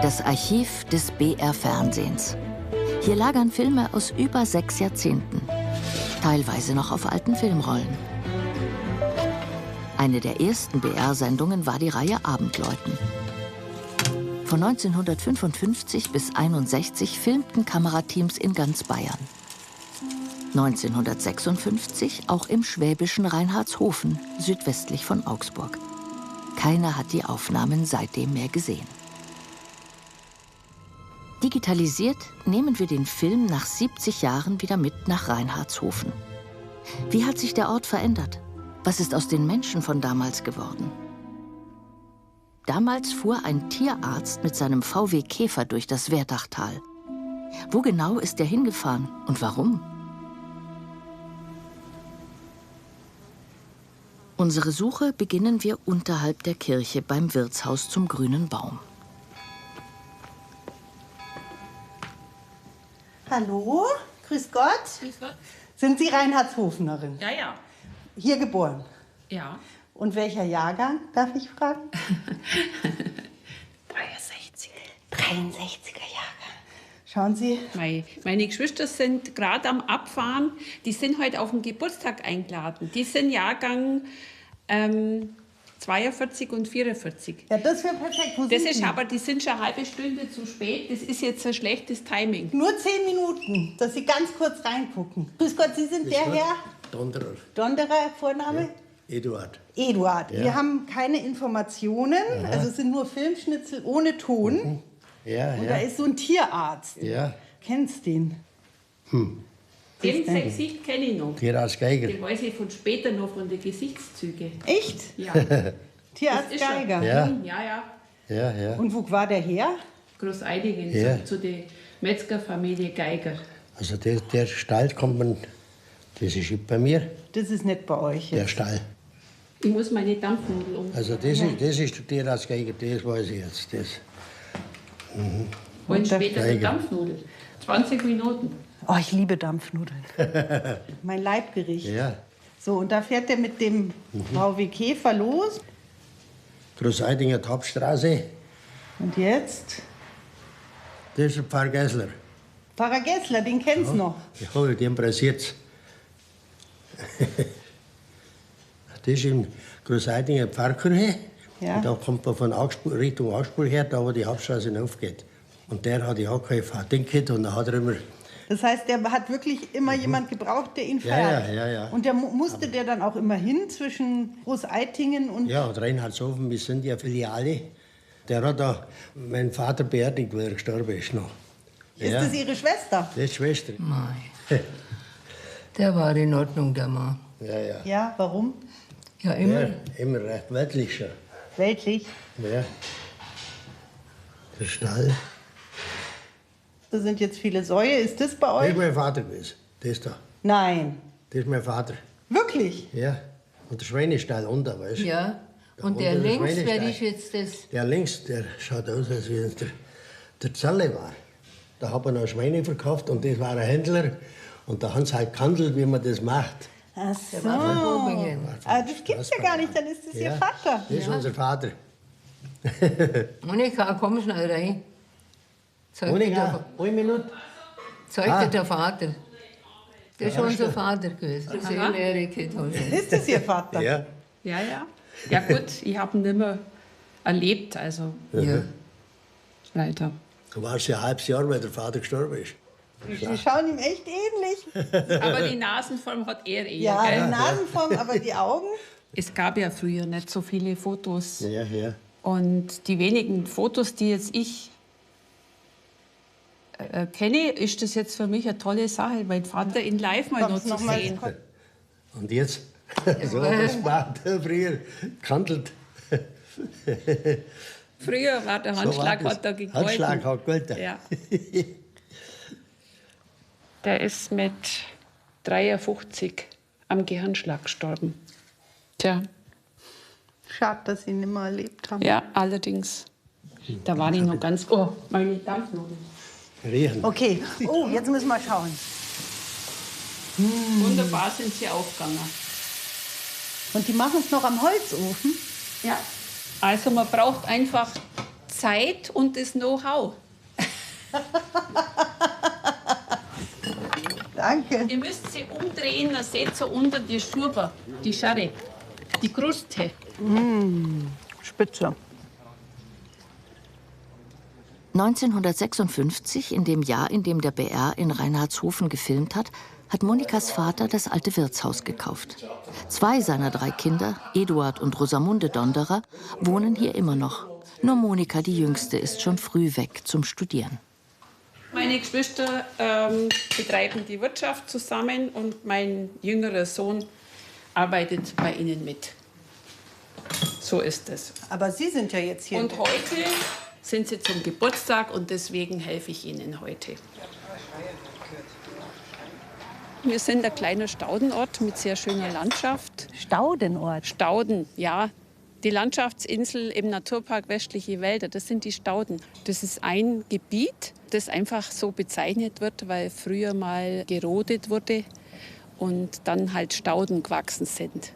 Das Archiv des BR-Fernsehens. Hier lagern Filme aus über 6 Jahrzehnten. Teilweise noch auf alten Filmrollen. Eine der ersten BR-Sendungen war die Reihe Abendläuten. Von 1955 bis 1961 filmten Kamerateams in ganz Bayern. 1956 auch im schwäbischen Reinhardshofen, südwestlich von Augsburg. Keiner hat die Aufnahmen seitdem mehr gesehen. Digitalisiert nehmen wir den Film nach 70 Jahren wieder mit nach Reinhardshofen. Wie hat sich der Ort verändert? Was ist aus den Menschen von damals geworden? Damals fuhr ein Tierarzt mit seinem VW Käfer durch das Werdachtal. Wo genau ist er hingefahren und warum? Unsere Suche beginnen wir unterhalb der Kirche beim Wirtshaus zum Grünen Baum. Hallo, grüß Gott. Grüß Gott. Sind Sie Reinhardshofenerin? Ja, ja. Hier geboren? Ja. Und welcher Jahrgang, darf ich fragen? 63. 63er Jahrgang. Schauen Sie. Meine Geschwister sind gerade am Abfahren. Die sind heute auf den Geburtstag eingeladen. Die sind Jahrgang 42 und 44. Ja, das wäre perfekt. Wo Das sind ist die? aber, die sind schon eine halbe Stunde zu spät. Das ist jetzt ein schlechtes Timing. Nur 10 Minuten, dass Sie ganz kurz reingucken. Grüß Gott, Sie sind der Herr? Donderer. Donderer, Vorname? Eduard. Eduard. Ja. Wir haben keine Informationen, also es sind nur Filmschnitzel ohne Ton. Ja, Und da ist so ein Tierarzt. Ja. Kennst den? Den Gesicht kenne ich noch. Tierarzt Geiger. Den weiß ich von später noch von den Gesichtszügen. Echt? Ja. Tierarzt Das ist er. Geiger. Ja. Ja. Ja, ja. Und wo war der her? Großeidingen, Ja. zu der Metzgerfamilie Geiger. Also der Stall kommt man, das ist bei mir, Das ist nicht bei euch der jetzt. Stall. Ich muss meine Dampfnudel um. Also das ist der Tierarzt Geiger, das weiß ich jetzt. Das. Wollen später eine Geiger. Dampfnudel. 20 Minuten. Oh, ich liebe Dampfnudeln. Mein Leibgericht. Ja. So, und da fährt er mit dem VW Käfer los. Großeidinger Topstraße, Und jetzt? das ist ein Pfarrer Geisler. Pfarrer Gessler, den kennst du noch. Ja, den pressiert's. Das ist in Großeidinger Pfarrkirche. Ja. Und da kommt man von Augsburg, Richtung Augsburg her, da wo die Hauptstraße hinaufgeht. Und der hat ja kein Fahrticket und dann hat er immer. Das heißt, der hat wirklich immer jemand gebraucht, der ihn Ja, fährt. ja. Und der musste der dann auch immer hin zwischen Großeitingen und... Ja, und Reinhardshofen, wir sind ja Filiale. Der hat da meinen Vater beerdigt, weil er gestorben ist noch. Ist das Ihre Schwester? Das ist Schwester. Mei. Der war in Ordnung, der Mann. Ja, ja. Ja, warum? Ja, immer. Ja, immer recht weltlich schon. Weltlich. Ja. Der Stall. Da sind jetzt viele Säue. Ist das bei Das ist euch? mein Vater gewesen. Das da. Nein. Das ist mein Vater. Wirklich? Ja. Und der Schweinestall unten, weißt du? Ja. Da Und der unten links, wer Schweinestall. ist jetzt das? Der links, der schaut aus, als wenn es der Zalle war. Da hat man noch Schweine verkauft und das war ein Händler. Und da haben sie halt gehandelt, wie man das macht. Ach Der so. war von Tobingen. Ah, das gibt's ja gar nicht, dann ist das Ihr Vater. Das ist unser Vater. Monika, komm schnell rein. Monika, eine Minute. Zeigt der Vater. Das ist Ja, unser stimmt. Vater gewesen. Das ist Erik. Ist das Ihr Vater? Ja. Ja. Ja gut, ich habe ihn nicht mehr erlebt, also Ja. leider. Du warst ja ein halbes Jahr, weil der Vater gestorben ist. Sie schauen ihm echt ähnlich. Aber die Nasenform hat er eher. Ja, gell? die Nasenform, aber die Augen. Es gab ja früher nicht so viele Fotos. Ja, ja. Und die wenigen Fotos, die jetzt ich kenne, ist das jetzt für mich eine tolle Sache, meinen Vater in live mal noch Kommst zu noch mal- sehen. Und jetzt? So hat es gemacht, früher gehandelt. Früher war der Handschlag, So war hat er das. gegolten. Handschlag hat gegolten. Ja. Der ist mit 53 am Gehirnschlag gestorben. Tja, Schade, dass Sie ihn nicht mehr erlebt haben. ja, allerdings. Da war ich noch ganz... Oh, meine Dampfnudeln. Riechen. Okay, oh, jetzt müssen wir schauen. Wunderbar sind sie aufgegangen. Und die machen es noch am Holzofen? Ja. Also man braucht einfach Zeit und das Know-how. Danke. Ihr müsst sie umdrehen, dann seht ihr unter die Schurbe, die Scharre, die Kruste. Spitze. 1956, in dem Jahr, in dem der BR in Reinhardshofen gefilmt hat, hat Monikas Vater das alte Wirtshaus gekauft. 2 seiner 3 Kinder, Eduard und Rosamunde Donderer, wohnen hier immer noch. Nur Monika, die Jüngste, ist schon früh weg zum Studieren. Meine Geschwister betreiben die Wirtschaft zusammen und mein jüngerer Sohn arbeitet bei ihnen mit. So ist es. Aber Sie sind ja jetzt hier. Und heute sind sie zum Geburtstag und deswegen helfe ich ihnen heute. Wir sind ein kleiner Staudenort mit sehr schöner Landschaft. Staudenort. Stauden, ja. Die Landschaftsinsel im Naturpark Westliche Wälder, das sind die Stauden. Das ist ein Gebiet, das einfach so bezeichnet wird, weil früher mal gerodet wurde und dann halt Stauden gewachsen sind.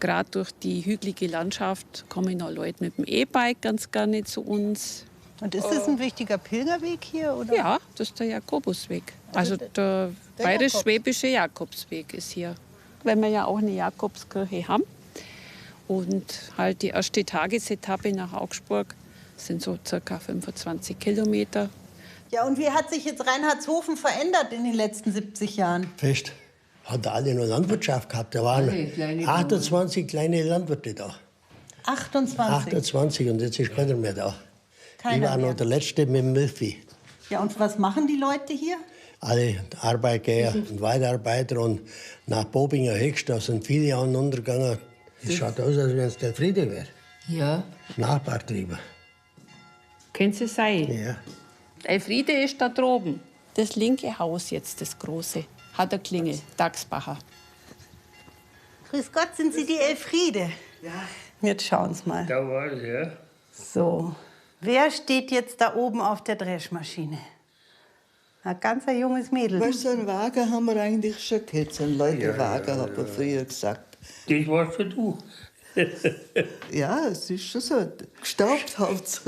Gerade durch die hügelige Landschaft kommen auch Leute mit dem E-Bike ganz gerne zu uns. Und ist das ein wichtiger Pilgerweg hier? Oder? Ja, das ist der Jakobusweg. Also der bayerisch-schwäbische Jakobsweg ist hier. Wenn wir ja auch eine Jakobskirche haben. Und halt die erste Tagesetappe nach Augsburg sind so ca. 25 Kilometer. Ja, und wie hat sich jetzt Reinhardshofen verändert in den letzten 70 Jahren? Fest. Hat alle noch Landwirtschaft gehabt. Da waren Alle kleine 28 kleine Landwirte da. 28. 28 und jetzt ist keiner mehr da. Ich Keiner war mehr. noch der Letzte mit dem Milchvieh. Ja, und was machen die Leute hier? Alle Arbeitgeber und Weitarbeiter und nach Bobinger Höchst, da sind viele Jahre untergegangen. Es schaut aus, als wenn es der Friede wäre. Ja. Nachbartriebe. Können Sie sein? Ja. Elfriede ist da droben. Das linke Haus jetzt, das große, hat eine Klingel, Dachsbacher. Grüß Gott, sind Sie die Elfriede? Ja. Jetzt schauen Sie mal. Da war es, ja. So, wer steht jetzt da oben auf der Dreschmaschine? Ein ganz junges Mädel. Weißt du, so einen Wagen haben wir eigentlich schon gehabt. So einen Leutewagen, hat man früher gesagt. Das warst schon du. Ja, es ist schon so. Gestaubt hat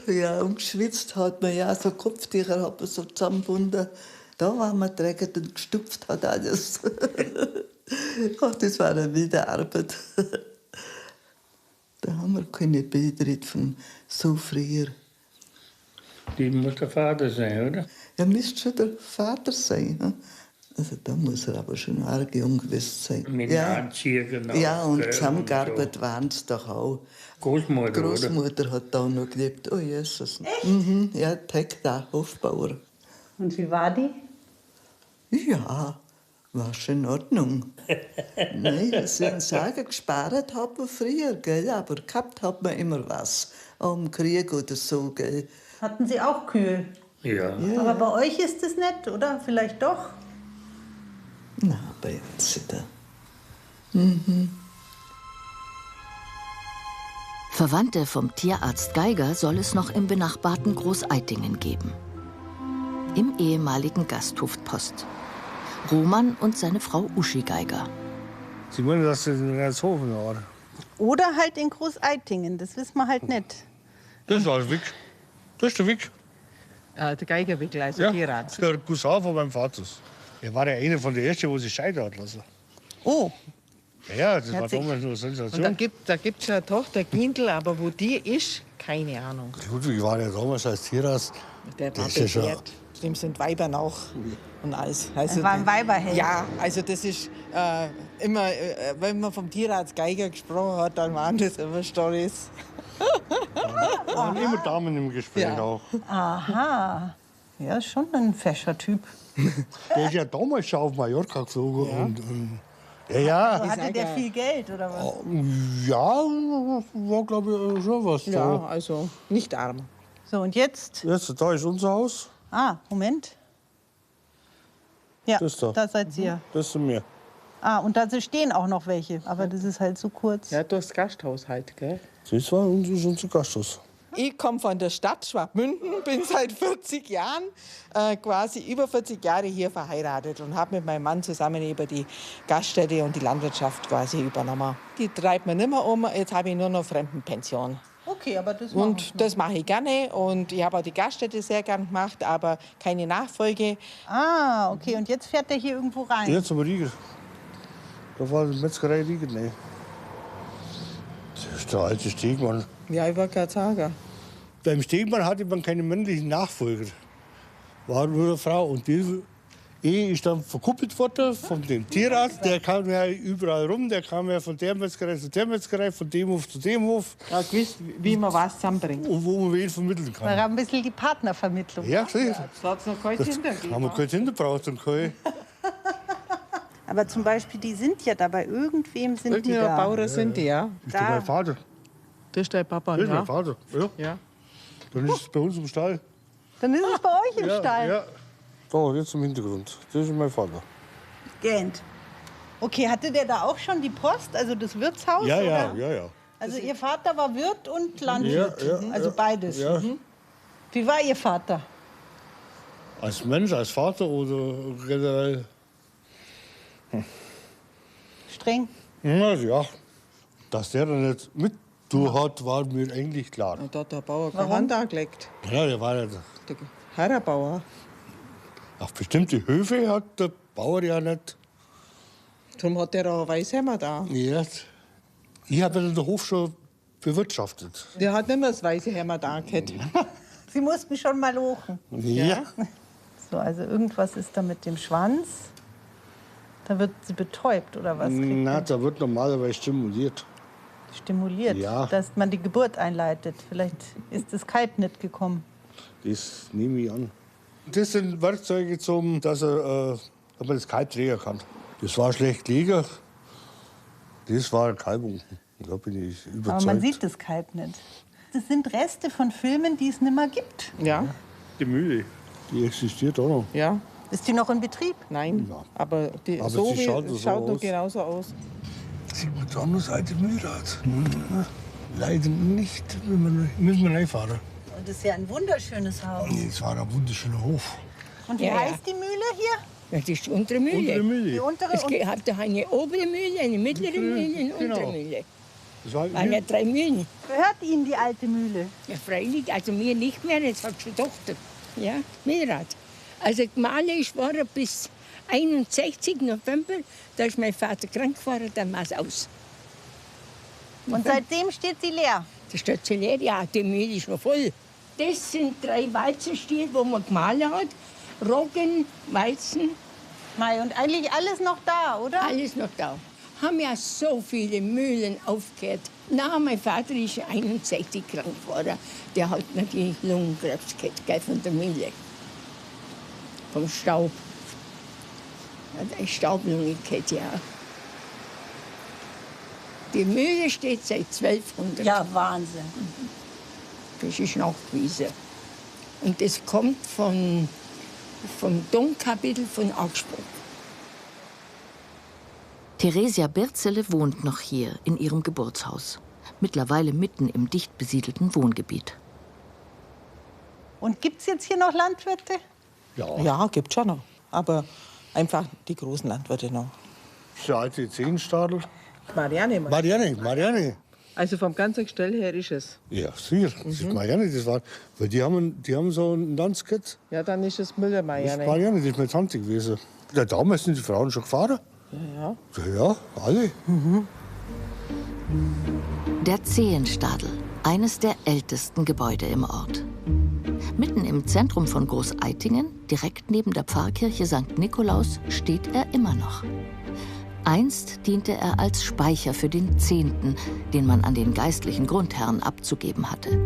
ja, und geschwitzt hat man ja. So Kopftücher hat man so zusammengebunden. Da waren wir trägend und gestupft hat alles. Ach, das war eine wilde Arbeit. Da haben wir keine Bilder von so früher. Das muss der Vater sein, oder? Er müsste schon der Vater sein. Hm? Also da muss er aber schon arg jung gewesen sein. Mit dem Anzieher, genau. Ja, und gell, zusammengearbeitet waren sie doch auch. Großmutter, oder? Großmutter hat da noch gelebt. Oh Jesus. Echt? Mhm, ja, Teig da, Hofbauer. Und wie war die? Ja, war schon in Ordnung. Nein, das sind sagen, gespart hat man früher, gell? Aber gehabt hat man immer was. Am Krieg oder so, gell? Hatten Sie auch Kühe? Ja. Aber bei euch ist es nett, oder? Vielleicht doch? Na, bei uns da. Verwandte vom Tierarzt Geiger soll es noch im benachbarten Großeitingen geben. Im ehemaligen Gasthof Post. Roman und seine Frau Uschi Geiger. Sie wollen, dass das in Reinhardshofen war. Oder halt in Großeitingen, das wissen wir halt nicht. Das war der Wick. Das ist der Wick. Der Geigerwickel, also Ja, Tierarzt. der Cousin von meinem Vater. Er war ja einer von den Ersten, wo sich scheiden hat lassen. Oh, Ja, das war Herzlich. damals nur eine und Sensation. da gibt's ja eine Tochter, Gindl, aber wo die ist, keine Ahnung. Ludwig war ja damals als Tierarzt. Der war Das ist ja- begehrt. Dem sind Weiber noch und alles. Also Er war ein Weiberheld. Ja, also das ist immer, wenn man vom Tierarzt Geiger gesprochen hat, dann waren das immer Storys. Und immer Damen im Gespräch Ja. auch. Aha. Ja, schon ein fescher Typ. Der ist ja damals schon auf Mallorca geflogen. Ja, Hatte der viel Geld, oder was? ja, war glaube ich schon was. Ja, Da. also nicht arm. So, und jetzt? Jetzt, da ist unser Haus. Ah, Moment. Ja, Das da. da seid ihr. Das sind wir. Ah, und da stehen auch noch welche, aber das ist halt so kurz. Ja, durchs Gasthaus halt, gell? Das war unser Gasthaus. Ich komme von der Stadt Schwabmünden, bin seit 40 Jahren, quasi über 40 Jahre hier verheiratet und habe mit meinem Mann zusammen eben die Gaststätte und die Landwirtschaft quasi übernommen. Die treibt mir nicht mehr um, jetzt habe ich nur noch Fremdenpension. Okay, aber das Und das mache ich gerne. Und ich habe auch die Gaststätte sehr gern gemacht, aber keine Nachfolge. Ah, okay. Und jetzt fährt er hier irgendwo rein? Jetzt zum Rieger. Da war die Metzgerei Rieger. Nee. Das ist der alte Stegmann. Ja, ich wollte gerade sagen. Beim Stegmann hatte man keinen männlichen Nachfolger. War nur eine Frau. Und die Ehe ist dann verkuppelt worden von dem Tierarzt. Der kam ja überall rum. Der kam ja von der Metzgerei zu der Metzgerei, von dem Hof zu dem Hof. Ja, gewusst, wie man was zusammenbringt. Und wo man wen vermitteln kann. War ein bisschen die Partnervermittlung. Ja, sicher. Das hat es noch kein Das Hintergrund. haben wir kein Hinterbraucht und kein... Aber zum Beispiel, die sind ja da, bei irgendwem sind die Irgendeine da. Bauern sind die, ja. Das ist mein Vater. Das ist dein Papa, Das ist ja. mein Vater. Ja. Ja. Dann ist es bei uns im Stall. Dann ist es bei euch im Ja, Stall. ja. Da, jetzt im Hintergrund. Das ist mein Vater. Gähnt. Okay, hatte der da auch schon die Post, also das Wirtshaus? Ja, ja, oder? ja, ja. Also Ihr Vater war Wirt und Landwirt, Ja, ja, also ja. beides. Ja. Mhm. Wie war Ihr Vater? Als Mensch, als Vater oder generell? Streng? Na ja, dass der dann nicht mit hat, war mir eigentlich klar. Und da hat der Bauer keine Hand angelegt. Ja, der war ja Der Herrenbauer. auf bestimmte Höfe hat der Bauer ja nicht. Darum hat der auch ein Weißhemmer da. Ja, ich habe den Hof schon bewirtschaftet. Der hat nicht mehr das weiße Hemmer da gehabt. Sie mussten schon mal lochen. Ja. So, also irgendwas ist da mit dem Schwanz. Da wird sie betäubt oder was? Kriegt Na, man? da wird normalerweise stimuliert. Stimuliert, Ja. dass man die Geburt einleitet. Vielleicht ist das Kalb nicht gekommen. Das nehme ich an. Das sind Werkzeuge, dass man das Kalb trägen kann. Das war schlecht gelegen. Das war eine Kalbung. Da bin ich überzeugt. Aber man sieht das Kalb nicht. Das sind Reste von Filmen, die es nicht mehr gibt. Ja, Die Mühle, die existiert auch noch. ja. Ist die noch in Betrieb? Nein, Ja. aber, die, Aber so sie wie, schaut so schaut noch aus. genauso aus. Sieht man da noch alte Mühlrad? Leider nicht. Müssen wir reinfahren. Und das ist ja ein wunderschönes Haus. Es war ein wunderschöner Hof. Und wie Ja, ja. heißt die Mühle hier? Das ist die untere Mühle. Untere Die Mühle. untere Es und gibt eine obere Mühle, eine mittlere Mühle und eine Genau. untere Mühle. Das war Waren ja 3 Mühlen. gehört Ihnen die alte Mühle? Ja, freilich, also mir nicht mehr, jetzt hat schon Tochter. Ja, Milrad. Also gemalisch war er bis 61. November, da ist mein Vater krank geworden, dann war es aus. Und seitdem steht sie leer. Da steht sie leer, ja, die Mühle ist noch voll. Das sind 3 Weizenstiele, wo man gemahlen hat. Roggen, Weizen, Mei, und eigentlich alles noch da, oder? alles noch da. Haben ja so viele Mühlen aufgehört. Na, mein Vater ist 61 krank geworden. Der hat natürlich Lungenkrebs gehabt, gell, von der Mühle. Vom Staub. Hat eine Staublunge gehabt, ja. Die Mühle steht seit 1200. Ja, Wahnsinn. Das ist nachgewiesen. Und das kommt vom Domkapitel von Augsburg. Theresia Birzele wohnt noch hier in ihrem Geburtshaus. Mittlerweile mitten im dicht besiedelten Wohngebiet. Und gibt es jetzt hier noch Landwirte? Ja, gibt schon noch. Aber einfach die großen Landwirte noch. der alte Zehenstadel. Marianne. Marianne. Also vom ganzen Gestell her ist es. Ja, sicher. Das ist Marianne. Das war, weil die haben so ein Lanz gehabt. Ja, dann ist es Müller Das ist Marianne. Marianne, das ist meine Tante gewesen. Ja, damals sind die Frauen schon gefahren. Ja. Ja, alle. Der Zehenstadel, eines der ältesten Gebäude im Ort. Mitten im Zentrum von Großeitingen, direkt neben der Pfarrkirche St. Nikolaus, steht er immer noch. Einst diente er als Speicher für den Zehnten, den man an den geistlichen Grundherrn abzugeben hatte.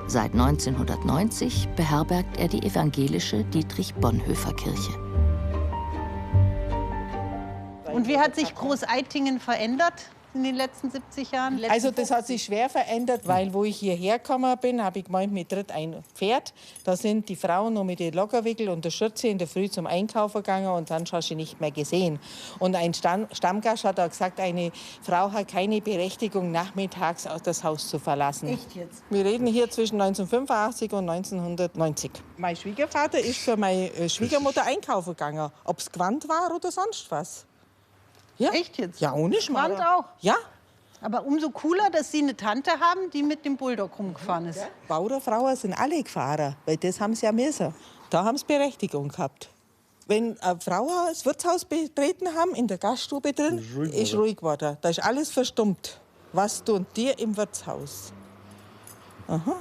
Seit 1990 beherbergt er die evangelische Dietrich-Bonhoeffer-Kirche. Und wie hat sich Großeitingen verändert in den letzten 70 Jahren? Also das hat sich schwer verändert, weil wo ich hierher gekommen bin, habe ich gemeint, mir tritt ein Pferd. Da sind die Frauen noch mit den Lockerwickel und der Schürze in der Früh zum Einkaufen gegangen und dann hast du sie nicht mehr gesehen. Und ein Stammgast hat auch gesagt, eine Frau hat keine Berechtigung, nachmittags das Haus zu verlassen. Echt jetzt? Wir reden hier zwischen 1985 und 1990. Mein Schwiegervater ist für meine Schwiegermutter einkaufen gegangen, ob es Gewand war oder sonst was. Ja. Echt jetzt? Ja, ohne Schmarrn. Gewand auch? Ja. Aber umso cooler, dass Sie eine Tante haben, die mit dem Bulldog rumgefahren ist. Bauderfrauen sind alle gefahren, weil das haben sie ja müssen. Da haben sie Berechtigung gehabt. Wenn eine Frau das Wirtshaus betreten haben, in der Gaststube drin, ist ruhig geworden. Da ist alles verstummt. Was tun die im Wirtshaus? Aha.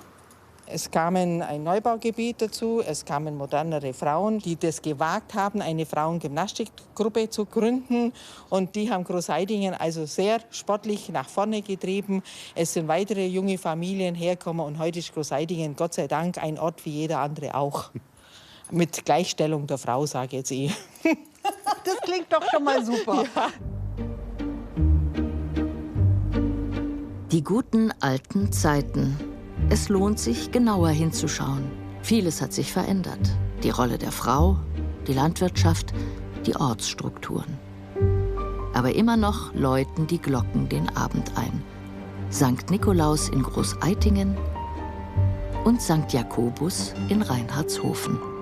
Es kamen ein Neubaugebiet dazu, es kamen modernere Frauen, die das gewagt haben, eine Frauengymnastikgruppe zu gründen. Und die haben Großeidingen also sehr sportlich nach vorne getrieben. Es sind weitere junge Familien hergekommen und heute ist Großeidingen Gott sei Dank ein Ort wie jeder andere auch. Mit Gleichstellung der Frau, sage ich jetzt eh. Das klingt doch schon mal super. Ja. Die guten alten Zeiten. Es lohnt sich, genauer hinzuschauen. Vieles hat sich verändert. Die Rolle der Frau, die Landwirtschaft, die Ortsstrukturen. Aber immer noch läuten die Glocken den Abend ein. St. Nikolaus in Großeitingen und St. Jakobus in Reinhardshofen.